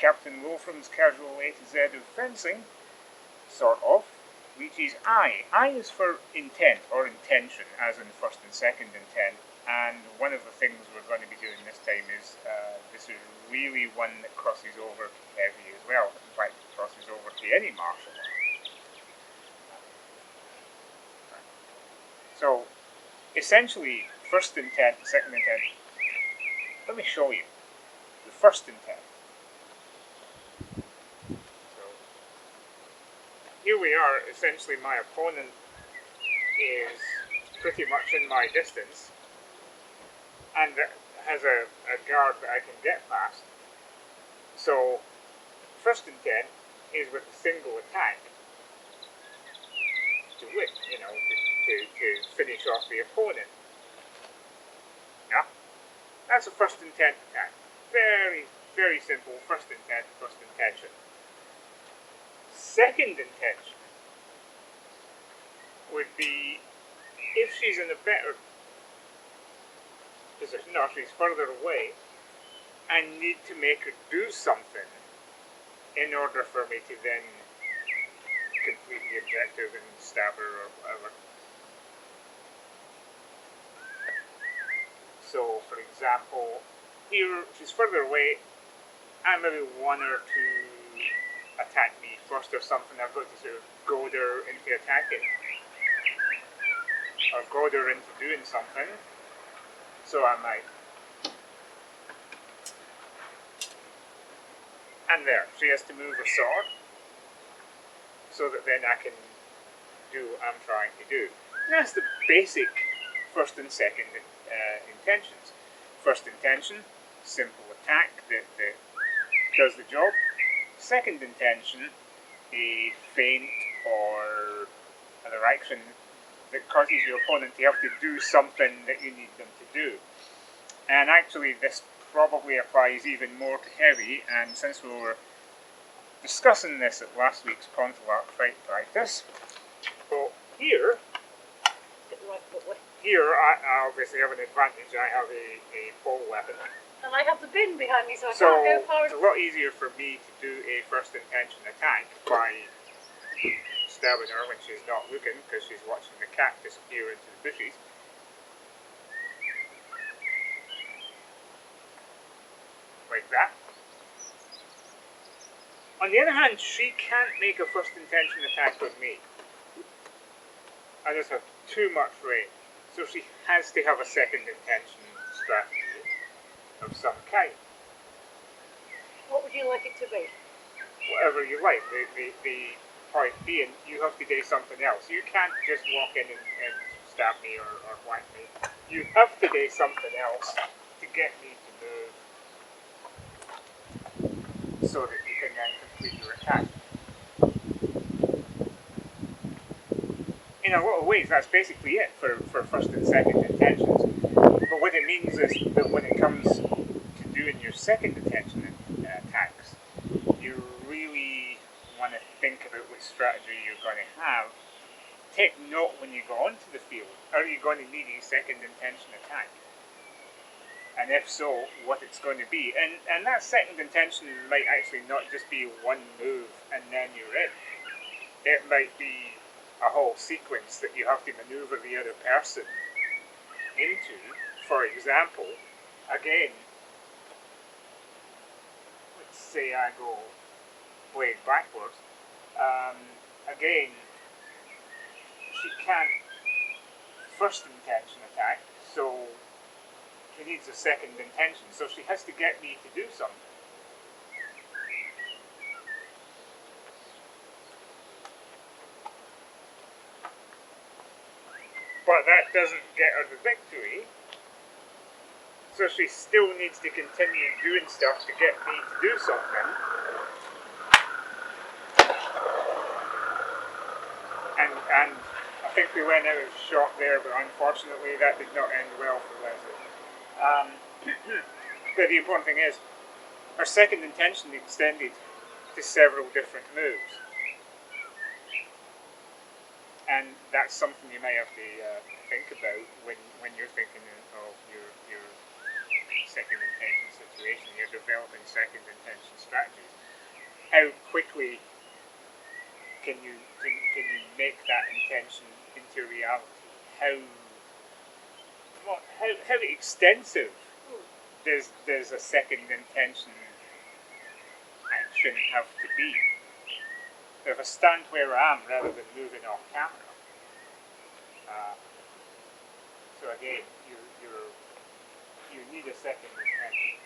Captain Wolfram's casual A to Z of fencing, sort of, which is I. I is for intent, or intention, as in first and second intent. And one of the things we're going to be doing this time is, this is really one that crosses over to heavy as well. In fact, it crosses over to any martial art. So, essentially, first intent, second intent. Let me show you the first intent. So, here we are. Essentially, my opponent is pretty much in my distance and has a guard that I can get past. So, first intent is with a single attack to win, to finish off the opponent. Yeah? That's a first intent attack. Very, very simple. First intent, first intention. Second intention would be if she's in a better position, or she's further away, I need to make her do something in order for me to then complete the objective and stab her or whatever. So, for example, here she's further away, and maybe one or two attack me first or something. I've got to sort of goad her into attacking, or goad her into doing something. So I might. And there, she has to move her sword, so that then I can do what I'm trying to do. And that's the basic first and second intentions. First intention, simple attack that does the job. Second intention, a feint or another action that causes your opponent to have to do something that you need them to do. And actually this probably applies even more to heavy, and since we were discussing this at last week's Pontiac fight practice, so here I obviously have an advantage. I have a pole weapon. And I have the bin behind me, so I can't go forward. It's a lot easier for me to do a first intention attack by stabbing her when she's not looking, because she's watching the cat disappear into the bushes. Like that. On the other hand, she can't make a first intention attack with me. I just have too much range. So she has to have a second intention strategy of some kind. What would you like it to be? Whatever you like. The point being, you have to do something else. You can't just walk in and stab me or whack me. You have to do something else to get me to move, so that you can then complete your attack. In a lot of ways, that's basically it for first and second intentions. But what it means is that when it comes to doing your second intention attacks, you really want to think about what strategy you're going to have. Take note when you go onto the field. Are you going to need a second intention attack? And if so, what it's going to be. And that second intention might actually not just be one move and then you're in. It might be a whole sequence that you have to maneuver the other person into. For example, again, let's say I go blade backwards. Again, she can't first intention attack, so she needs a second intention, so she has to get me to do something. But that doesn't get her the victory, so she still needs to continue doing stuff to get me to do something. And I think we went out of shot there, but unfortunately that did not end well for Leslie. But the important thing is, her second intention extended to several different moves. And that's something you may have to think about when you're thinking of your second intention situation, you're developing second intention strategies. How quickly can you make that intention into reality? How extensive does a second intention action have to be? If I stand where I am rather than moving off camera. So again, you need a second intention.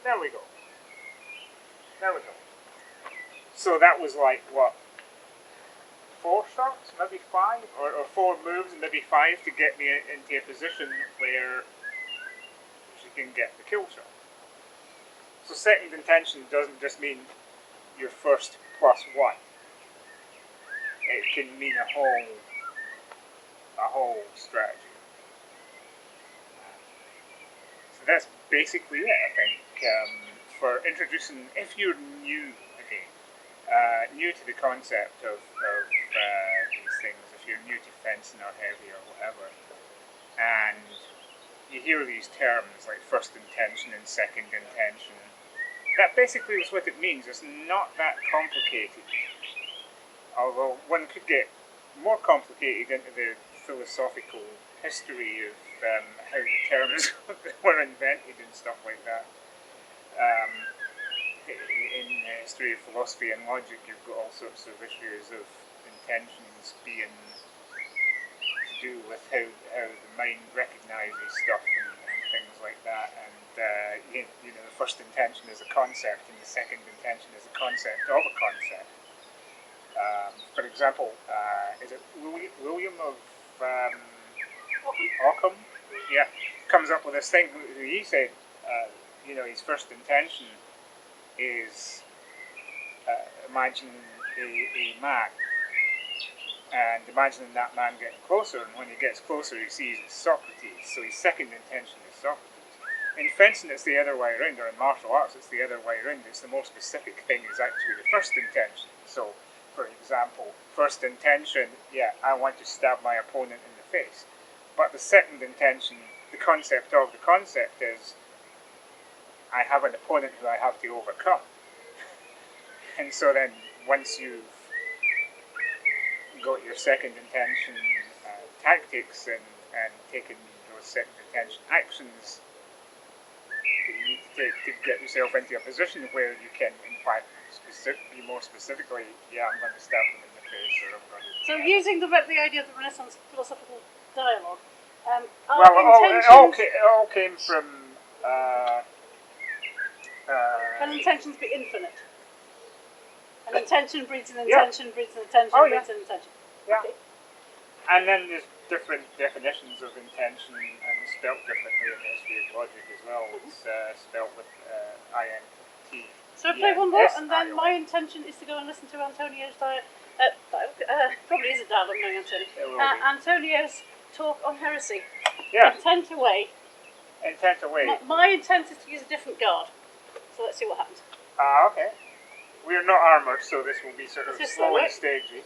There we go. So that was like what? 4 shots, maybe 5, or 4 moves, and maybe 5 to get me into a position where she can get the kill shot. So second intention doesn't just mean your first +1. It can mean a whole strategy. So that's basically it, I think, for introducing, if you're new again, new to the concept of these things, if you're new to fencing or heavy or whatever, and you hear these terms like first intention and second intention, that basically is what it means. It's not that complicated, although one could get more complicated into the philosophical history of how the terms were invented and stuff like that. In the history of philosophy and logic, you've got all sorts of issues of intentions being to do with how the mind recognises stuff and things like that. And the first intention is a concept, and the second intention is a concept of a concept. For example, is it William of Ockham? Yeah, comes up with this thing. He said, his first intention is imagine a man, and imagining that man getting closer, and when he gets closer he sees it's Socrates, so his second intention is Socrates. In fencing it's the other way around, or in martial arts it's the other way around. It's the more specific thing is actually the first intention. So, for example, first intention, I want to stab my opponent in the face. But the second intention, the concept of the concept is, I have an opponent who I have to overcome. And so then, once you've got your second intention tactics and taken those second intention actions that you need to take to get yourself into a position where you can, in fact, be more specifically, I'm going to stab them in the face, or I'm going to... So using the idea of the Renaissance philosophical dialogue, it all came from... can intentions be infinite? An intention breeds an intention, breeds an intention, breeds an intention. Yeah. Okay. And then there's different definitions of intention, and spelt differently in the history of logic as well. It's spelt with INT. So I play one more, and then my intention is to go and listen to Antonio's probably is a dialogue, knowing Antonio. Antonio's talk on heresy. Yeah. Intent away. Intent away. My intent is to use a different guard. So let's see what happens. Okay. We're not armoured, so this will be sort of slow and stagey.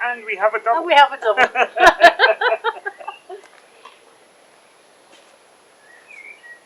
And we have a double. And we have a double.